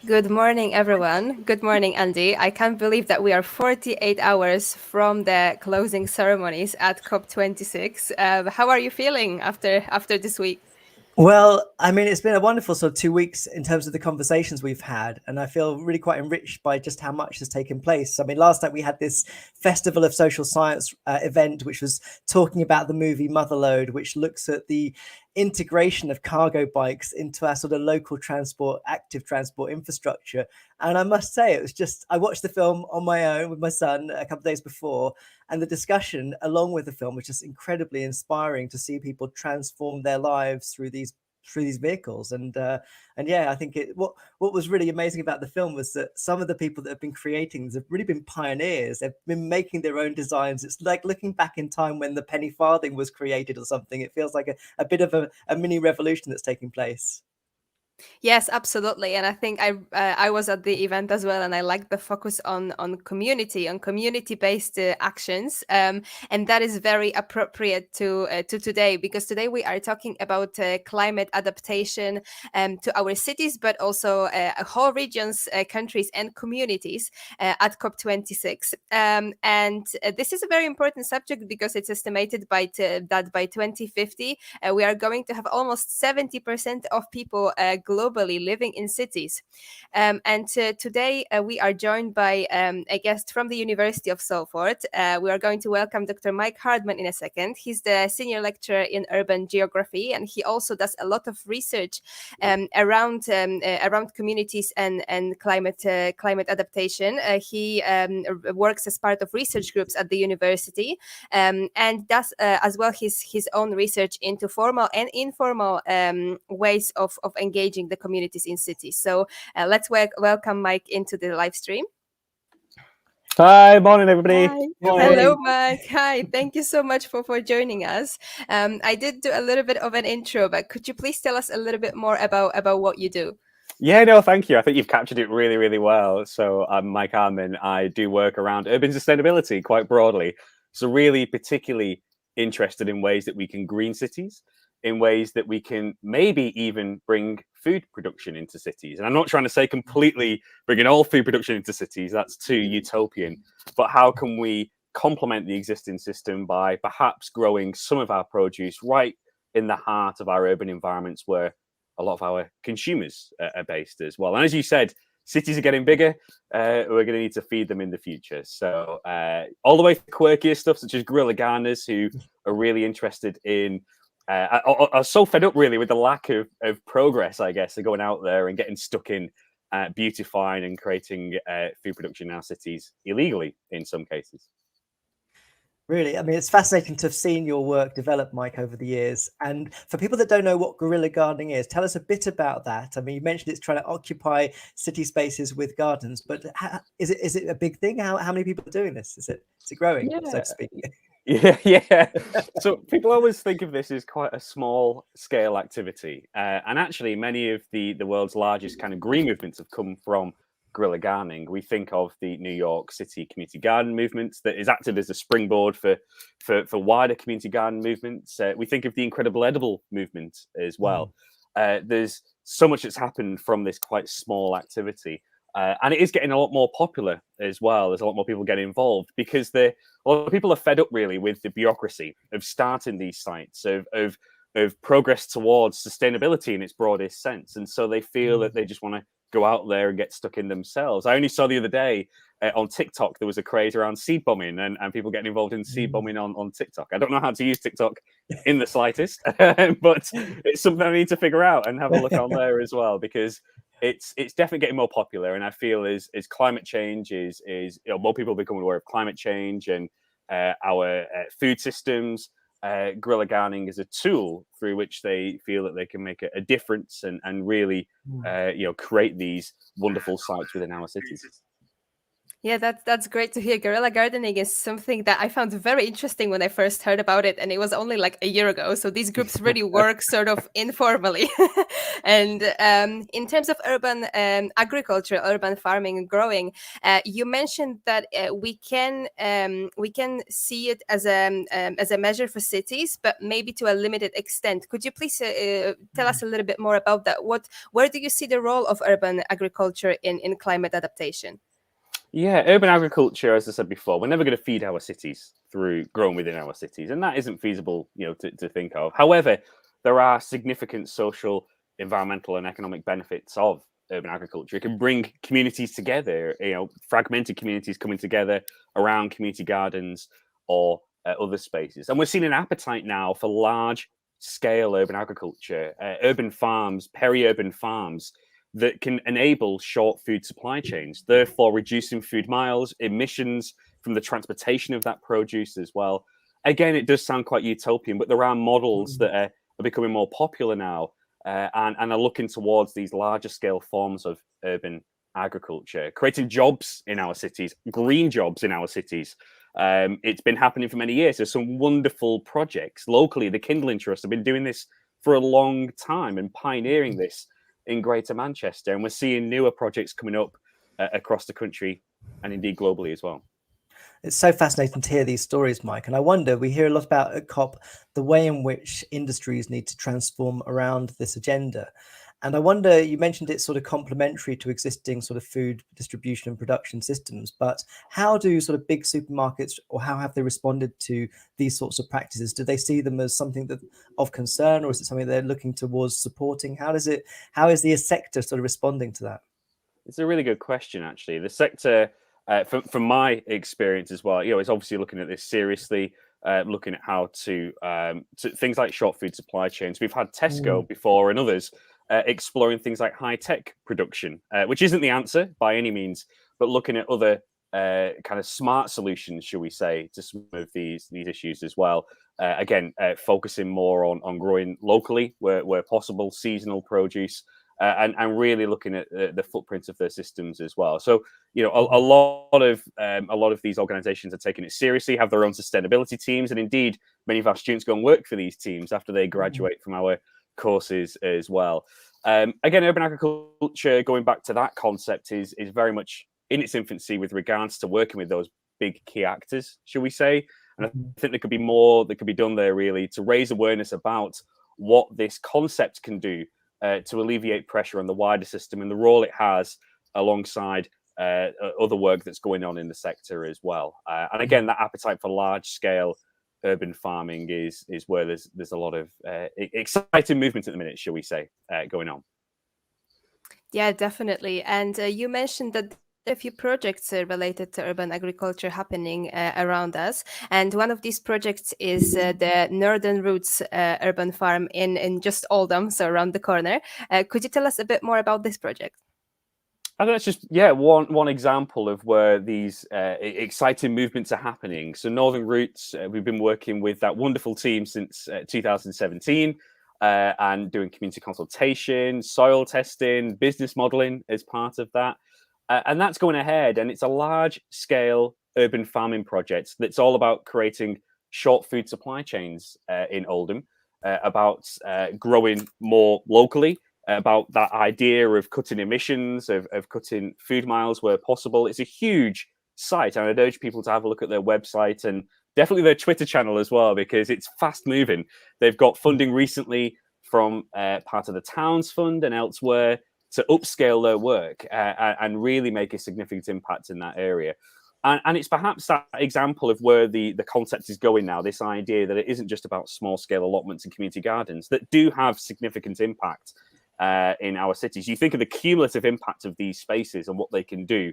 Good morning, everyone. Good morning, Andy. I can't believe that we are 48 hours from the closing ceremonies at COP26. How are you feeling after this week? Well, I mean, it's been a wonderful sort of 2 weeks in terms of the conversations we've had, and I feel really quite enriched by just how much has taken place. I mean, last night we had this Festival of Social Science event, which was talking about the movie Motherload, which looks at the integration of cargo bikes into our sort of local transport, active transport infrastructure. And I must say, it was just, I watched the film on my own with my son a couple of days before, and the discussion along with the film was just incredibly inspiring to see people transform their lives through these vehicles. And yeah, I think what was really amazing about the film was that some of the people that have been creating these have really been pioneers. They've been making their own designs. It's like looking back in time when the penny farthing was created or something. It feels like a bit of a mini revolution that's taking place. Yes, absolutely. And I think I was at the event as well, and I like the focus on community based actions, and that is very appropriate to today, because today we are talking about climate adaptation to our cities, but also whole regions, countries, and communities at COP26. And this is a very important subject because it's estimated that by 2050 we are going to have almost 70% of people globally living in cities. And today we are joined by a guest from the University of Salford. We are going to welcome Dr. Mike Hardman in a second. He's the senior lecturer in urban geography, and he also does a lot of research around communities and climate adaptation. He works as part of research groups at the university, and does as well his own research into formal and informal ways of engaging the communities in cities. So let's welcome Mike into the live stream. Hi, morning everybody. Hi. Hello, Morning. Mike. Hi. Thank you so much for joining us. I did do a little bit of an intro, but could you please tell us a little bit more about what you do? Yeah, no, thank you. I think you've captured it really, really well. So I'm Mike Hardman. I do work around urban sustainability quite broadly. So really particularly interested in ways that we can green cities, in ways that we can maybe even bring food production into cities. And I'm not trying to say completely bringing all food production into cities, that's too utopian. But how can we complement the existing system by perhaps growing some of our produce right in the heart of our urban environments where a lot of our consumers are based as well. And as you said, cities are getting bigger. We're going to need to feed them in the future. So all the way to quirkier stuff such as guerrilla gardeners who are really interested in, are so fed up really with the lack of progress, I guess, of going out there and getting stuck in beautifying and creating food production in our cities illegally in some cases. Really, I mean, it's fascinating to have seen your work develop, Mike, over the years. And for people that don't know what guerrilla gardening is, tell us a bit about that. I mean, you mentioned it's trying to occupy city spaces with gardens, but is it a big thing? How many people are doing this? Is it growing, so Yeah, to speak? yeah. So people always think of this as quite a small scale activity, and actually, many of the world's largest kind of green movements have come from guerrilla gardening. We think of the New York City community garden movement that is acted as a springboard for wider community garden movements. We think of the Incredible Edible movement as well. There's so much that's happened from this quite small activity. And it is getting a lot more popular as well. There's a lot more people getting involved because a lot of people are fed up really with the bureaucracy of starting these sites, of progress towards sustainability in its broadest sense. And so they feel that they just want to go out there and get stuck in themselves. I only saw the other day on TikTok, there was a craze around seed bombing and people getting involved in seed bombing on TikTok. I don't know how to use TikTok in the slightest, but it's something I need to figure out and have a look on there as well, because it's definitely getting more popular. And I feel as climate change is more people becoming aware of climate change and our food systems, guerrilla gardening is a tool through which they feel that they can make a difference and really create these wonderful sites within our cities. Yeah, that's great to hear. Guerrilla gardening is something that I found very interesting when I first heard about it, and it was only like a year ago. So these groups really work sort of informally. And in terms of urban agriculture, urban farming and growing, you mentioned that we can see it as a measure for cities, but maybe to a limited extent. Could you please tell us a little bit more about that? Where do you see the role of urban agriculture in climate adaptation? Yeah, urban agriculture, as I said before, we're never going to feed our cities through growing within our cities, and that isn't feasible, to think of. However, there are significant social, environmental, and economic benefits of urban agriculture. It can bring communities together, fragmented communities coming together around community gardens or other spaces, and we're seeing an appetite now for large scale urban agriculture, urban farms, peri-urban farms that can enable short food supply chains, therefore reducing food miles, emissions from the transportation of that produce as well. Again, it does sound quite utopian, but there are models that are becoming more popular now, and are looking towards these larger scale forms of urban agriculture, creating jobs in our cities, green jobs in our cities. It's been happening for many years. There's some wonderful projects locally. The Kindling Trust have been doing this for a long time and pioneering this in Greater Manchester, and we're seeing newer projects coming up across the country and indeed globally as well. It's so fascinating to hear these stories, Mike. And I wonder, we hear a lot about at COP the way in which industries need to transform around this agenda. And I wonder, you mentioned it's sort of complementary to existing sort of food distribution and production systems, but how do sort of big supermarkets, or how have they responded to these sorts of practices? Do they see them as something that of concern, or is it something they're looking towards supporting? How is the sector sort of responding to that? It's a really good question, actually. The sector, from my experience as well, it's obviously looking at this seriously, looking at how to things like short food supply chains. We've had Tesco before and others exploring things like high tech production, which isn't the answer by any means, but looking at other kind of smart solutions, shall we say, to some of these issues as well. Again, focusing more on growing locally where possible, seasonal produce. And really looking at the footprint of their systems as well. So, a lot of these organisations are taking it seriously, have their own sustainability teams, and indeed, many of our students go and work for these teams after they graduate from our courses as well. Again, urban agriculture, going back to that concept, is very much in its infancy with regards to working with those big key actors, shall we say? And I think there could be more that could be done there, really, to raise awareness about what this concept can do to alleviate pressure on the wider system and the role it has alongside other work that's going on in the sector as well. And again, that appetite for large scale urban farming is where there's a lot of exciting movement at the minute, shall we say, going on. Yeah, definitely. And you mentioned that a few projects related to urban agriculture happening around us. And one of these projects is the Northern Roots Urban Farm in just Oldham, so around the corner. Could you tell us a bit more about this project? And that's just one example of where these exciting movements are happening. So Northern Roots, we've been working with that wonderful team since 2017, and doing community consultation, soil testing, business modeling as part of that. And that's going ahead, and it's a large scale urban farming project that's all about creating short food supply chains in Oldham, about growing more locally, about that idea of cutting emissions, of cutting food miles where possible. It's a huge site, and I'd urge people to have a look at their website and definitely their Twitter channel as well, because it's fast moving. They've got funding recently from part of the Towns Fund and elsewhere to upscale their work and really make a significant impact in that area. And it's perhaps that example of where the concept is going now, this idea that it isn't just about small scale allotments and community gardens that do have significant impact in our cities. You think of the cumulative impact of these spaces and what they can do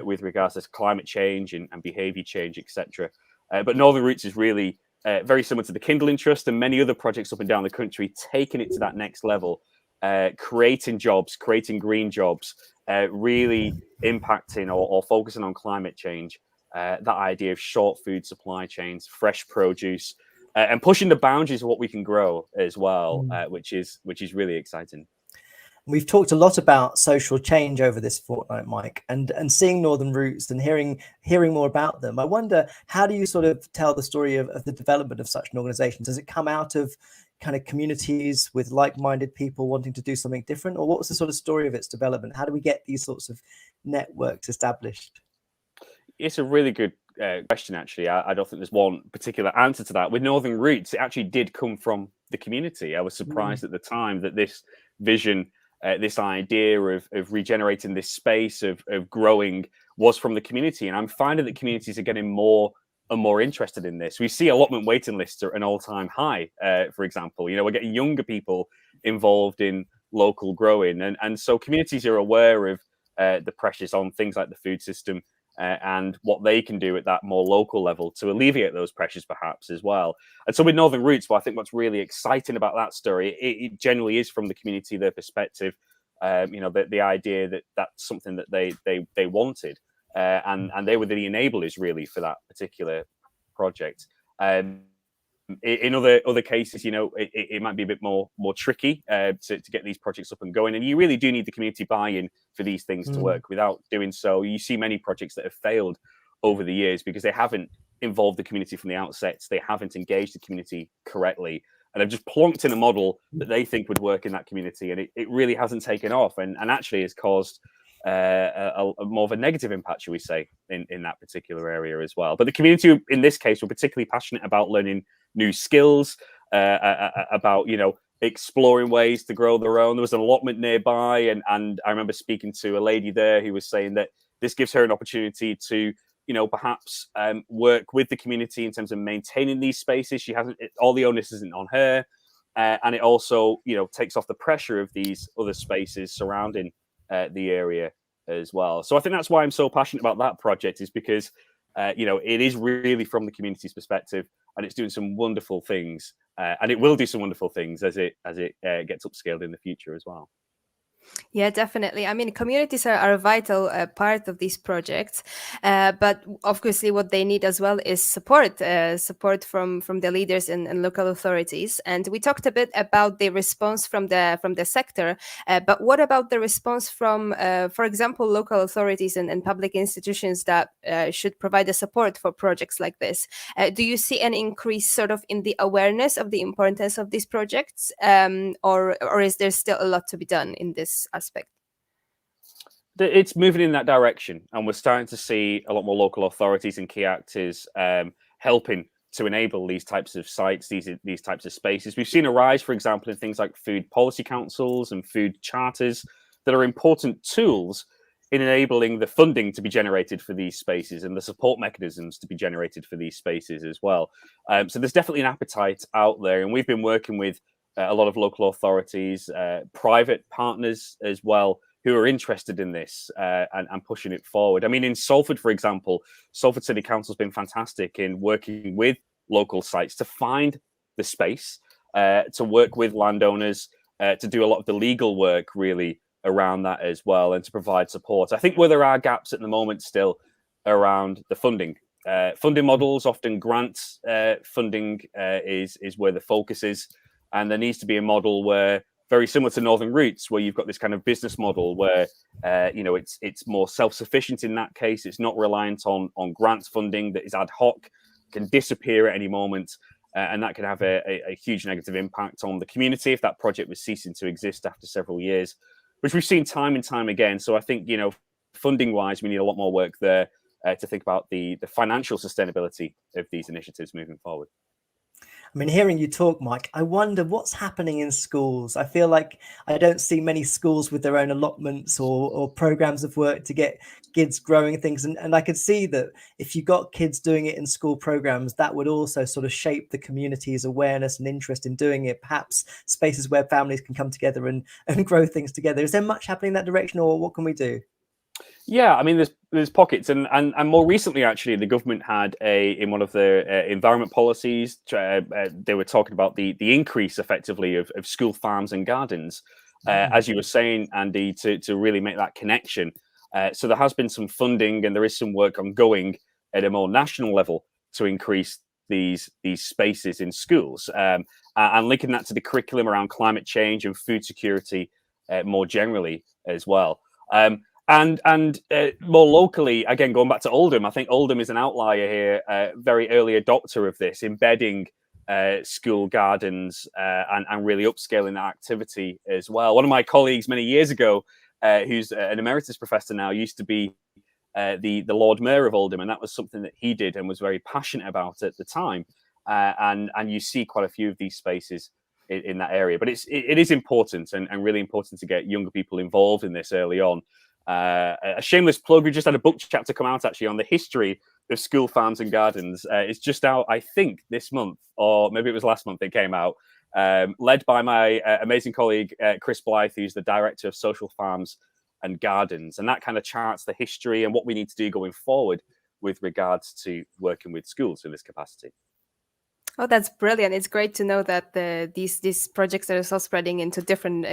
with regards to climate change and behaviour change, etc. But Northern Roots is really very similar to the Kindling Trust and many other projects up and down the country, taking it to that next level, creating jobs, creating green jobs, really impacting or focusing on climate change, that idea of short food supply chains, fresh produce, and pushing the boundaries of what we can grow as well, which is really exciting. We've talked a lot about social change over this fortnight, Mike, and seeing Northern Roots and hearing more about them. I wonder, how do you sort of tell the story of the development of such an organization? Does it come out of kind of communities with like-minded people wanting to do something different, or what was the sort of story of its development? How do we get these sorts of networks established? It's a really good question, actually. I don't think there's one particular answer to that. With Northern Roots, it actually did come from the community. I was surprised at the time that this vision, this idea of regenerating this space, of growing, was from the community. And I'm finding that communities are getting more and more interested in this. We see allotment waiting lists are at an all-time high, for example. We're getting younger people involved in local growing. And so communities are aware of the pressures on things like the food system, and what they can do at that more local level to alleviate those pressures, perhaps, as well. And so with Northern Roots, I think what's really exciting about that story, it generally is from the community, their perspective, the idea that that's something that they wanted, and they were the enablers, really, for that particular project. In other cases, it might be a bit more tricky to get these projects up and going, and you really do need the community buy-in for these things to work. Without doing so, you see many projects that have failed over the years because they haven't involved the community from the outset. They haven't engaged the community correctly, and have just plonked in a model that they think would work in that community, and it really hasn't taken off, and actually has caused a more of a negative impact, shall we say, in that particular area as well. But the community in this case were particularly passionate about learning new skills, about exploring ways to grow their own. There was an allotment nearby, and I remember speaking to a lady there who was saying that this gives her an opportunity to perhaps work with the community in terms of maintaining these spaces. She hasn't, all the onus isn't on her, and it also takes off the pressure of these other spaces surrounding the area as well. So I think that's why I'm so passionate about that project, is because it is really from the community's perspective, and it's doing some wonderful things, and it will do some wonderful things as it gets upscaled in the future as well. Yeah, definitely. I mean, communities are a vital part of these projects, but obviously, what they need as well is support from the leaders and local authorities. And we talked a bit about the response from the sector, but what about the response from, for example, local authorities and public institutions that should provide the support for projects like this? Do you see an increase sort of in the awareness of the importance of these projects, or is there still a lot to be done in this aspect? It's moving in that direction, and we're starting to see a lot more local authorities and key actors helping to enable these types of sites, these types of spaces. We've seen a rise, for example, in things like food policy councils and food charters that are important tools in enabling the funding to be generated for these spaces and the support mechanisms to be generated for these spaces as well. So there's definitely an appetite out there, and we've been working with a lot of local authorities, private partners as well, who are interested in this and pushing it forward. I mean, in Salford, for example, Salford City Council has been fantastic in working with local sites to find the space, to work with landowners, to do a lot of the legal work really around that as well, and to provide support. I think where there are gaps at the moment still around the funding. Funding models, often grants funding is where the focus is. And there needs to be a model where, very similar to Northern Roots, where you've got this kind of business model where it's more self-sufficient in that case. It's not reliant on grants funding that is ad hoc, can disappear at any moment, and that can have a huge negative impact on the community if that project was ceasing to exist after several years, which we've seen time and time again. So I think funding-wise, we need a lot more work there to think about the financial sustainability of these initiatives moving forward. I mean, hearing you talk, Mike, I wonder what's happening in schools. I feel like I don't see many schools with their own allotments or programs of work to get kids growing things. And I could see that if you got kids doing it in school programs, that would also sort of shape the community's awareness and interest in doing it. Perhaps spaces where families can come together and grow things together. Is there much happening in that direction, or what can we do? Yeah, I mean, there's pockets, and more recently, actually, the government had in one of their environment policies, they were talking about the increase, effectively, of school farms and gardens, as you were saying, Andy, to really make that connection. So there has been some funding, and there is some work ongoing at a more national level to increase these spaces in schools, and linking that to the curriculum around climate change and food security more generally as well. And more locally, again, going back to Oldham, I think Oldham is an outlier here, very early adopter of this, embedding school gardens and really upscaling that activity as well. One of my colleagues many years ago, who's an emeritus professor now, used to be the Lord Mayor of Oldham, and that was something that he did and was very passionate about at the time. And you see quite a few of these spaces in that area, but it is important and really important to get younger people involved in this early on. A shameless plug: we just had a book chapter come out actually on the history of school farms and gardens. It's just out, I think, this month, or maybe it was last month it came out, led by my amazing colleague Chris Blythe, who's the director of social farms and gardens, and that kind of charts the history and what we need to do going forward with regards to working with schools in this capacity. Oh, that's brilliant! It's great to know that these projects are also spreading into different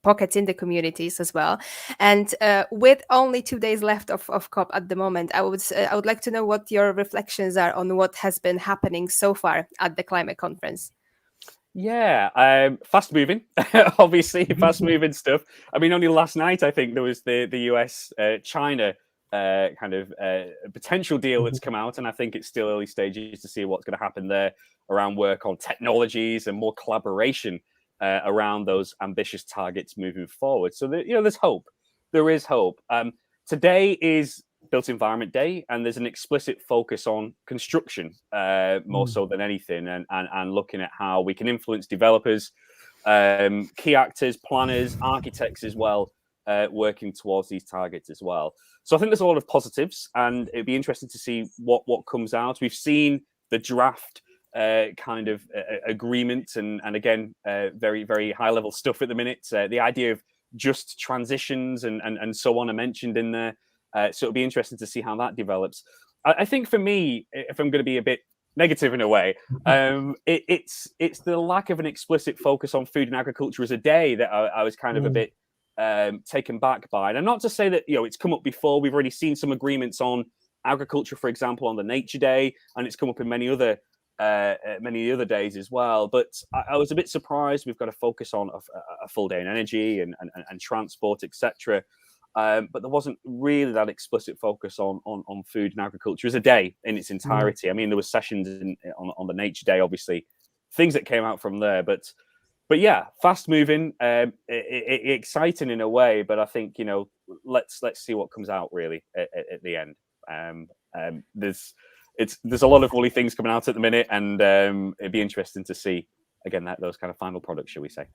pockets in the communities as well. And with only 2 days left of COP at the moment, I would like to know what your reflections are on what has been happening so far at the climate conference. Yeah, fast moving, obviously, fast moving stuff. I mean, only last night I think there was the US China kind of potential deal that's come out, and I think it's still early stages to see what's going to happen there around work on technologies and more collaboration around those ambitious targets moving forward. So there's hope. There is hope. Today is Built Environment Day, and there's an explicit focus on construction more so than anything, and looking at how we can influence developers, key actors, planners, architects as well, working towards these targets as well. So I think there's a lot of positives, and it'd be interesting to see what comes out. We've seen the draft kind of agreement, and again, very, very high level stuff at the minute. The idea of just transitions and so on are mentioned in there. So it'll be interesting to see how that develops. I think for me, if I'm going to be a bit negative in a way, it's the lack of an explicit focus on food and agriculture as a day that I was kind of a bit taken back by. And not to say that it's come up before. We've already seen some agreements on agriculture, for example, on the Nature Day, and it's come up in many other days as well. But I was a bit surprised. We've got to focus on a full day in energy and transport, etc. But there wasn't really that explicit focus on food and agriculture as a day in its entirety. I mean, there were sessions on the Nature Day, obviously, things that came out from there. But yeah, fast moving, exciting in a way. But I think let's see what comes out really at the end. There's a lot of woolly things coming out at the minute, and it'd be interesting to see again those kind of final products, shall we say.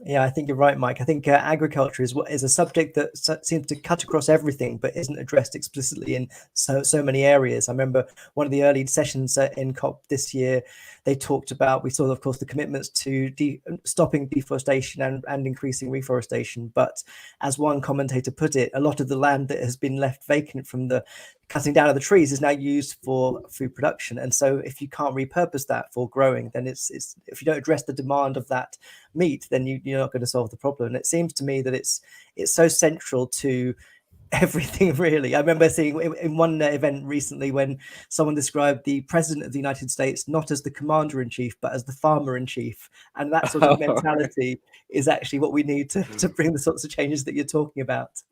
Yeah, I think you're right, Mike. I think agriculture is a subject that seems to cut across everything, but isn't addressed explicitly in so many areas. I remember one of the early sessions in COP this year, they talked about, we saw, of course, the commitments to stopping deforestation and increasing reforestation. But as one commentator put it, a lot of the land that has been left vacant from the cutting down of the trees is now used for food production. And so if you can't repurpose that for growing, then it's if you don't address the demand of that meat, then you're not going to solve the problem. And it seems to me that it's so central to everything, really. I remember seeing in one event recently when someone described the president of the United States not as the commander-in-chief, but as the farmer-in-chief. And that sort of mentality is actually what we need to bring the sorts of changes that you're talking about.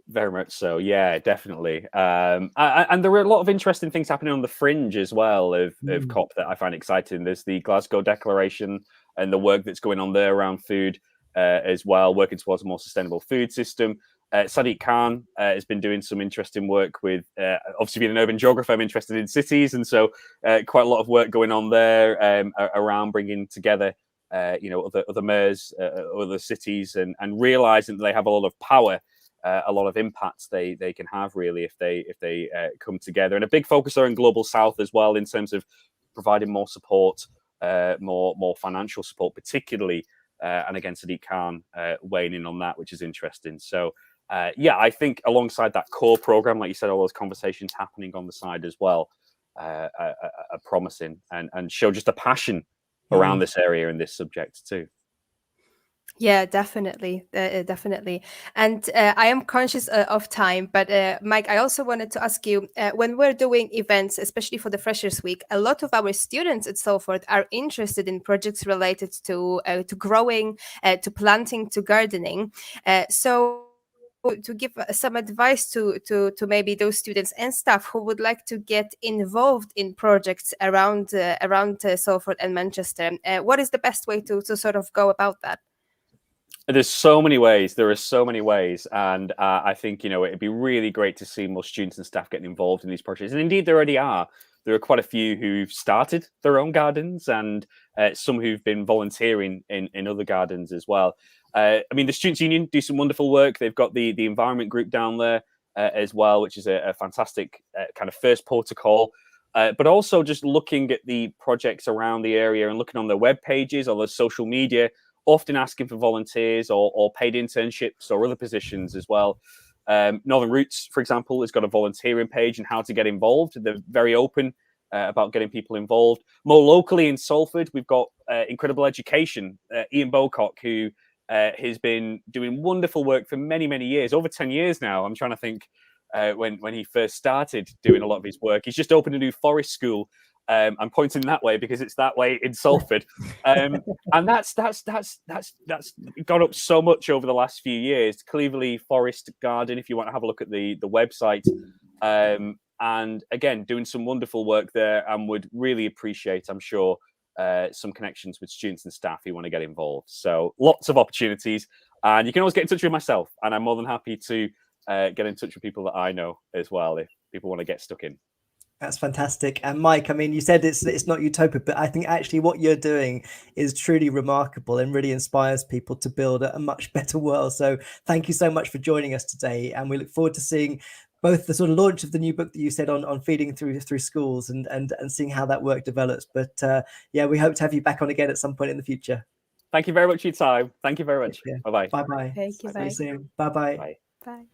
Very much so, yeah, definitely. And there were a lot of interesting things happening on the fringe as well of COP that I find exciting. There's the Glasgow Declaration and the work that's going on there around food as well, working towards a more sustainable food system. Sadiq Khan has been doing some interesting work with, obviously being an urban geographer, I'm interested in cities. And so quite a lot of work going on there around bringing together, other mayors, other cities, and realizing that they have a lot of power, a lot of impacts they can have really if they come together. And a big focus there in Global South as well, in terms of providing more support, more financial support, particularly. And again, Sadiq Khan weighing in on that, which is interesting. So yeah, I think alongside that core program, like you said, all those conversations happening on the side as well are promising and show just a passion around this area and this subject too. Yeah, definitely, definitely. And I am conscious of time, but Mike, I also wanted to ask you, when we're doing events, especially for the Freshers Week, a lot of our students at Salford are interested in projects related to growing, to planting, to gardening. So to give some advice to maybe those students and staff who would like to get involved in projects around Salford and Manchester, what is the best way to sort of go about that? There's so many ways. There are so many ways, and I think it'd be really great to see more students and staff getting involved in these projects. And indeed, there already are. There are quite a few who've started their own gardens, and some who've been volunteering in other gardens as well. I mean, the Students' Union do some wonderful work. They've got the environment group down there as well, which is a fantastic kind of first protocol. But also just looking at the projects around the area and looking on their web pages or their social media, often asking for volunteers or paid internships or other positions as well. Northern Roots, for example, has got a volunteering page and how to get involved. They're very open about getting people involved. More locally in Salford, we've got Incredible Education, Ian Bocock, who has been doing wonderful work for many, many years, over 10 years now. I'm trying to think when he first started doing a lot of his work. He's just opened a new forest school. I'm pointing that way because it's that way in Salford. And that's gone up so much over the last few years. Cleverly Forest Garden, if you want to have a look at the website. And again, doing some wonderful work there, and would really appreciate, I'm sure, some connections with students and staff who want to get involved. So lots of opportunities, and you can always get in touch with myself, and I'm more than happy to get in touch with people that I know as well if people want to get stuck in. That's fantastic. And Mike, I mean, you said it's not utopic, but I think actually what you're doing is truly remarkable and really inspires people to build a much better world. So thank you so much for joining us today. And we look forward to seeing both the sort of launch of the new book that you said on feeding through schools and seeing how that work develops. But yeah, we hope to have you back on again at some point in the future. Thank you very much for your time. Thank you very much. Bye-bye. Bye-bye. Thank you, See you Mike. soon. Bye-bye. Bye. Bye.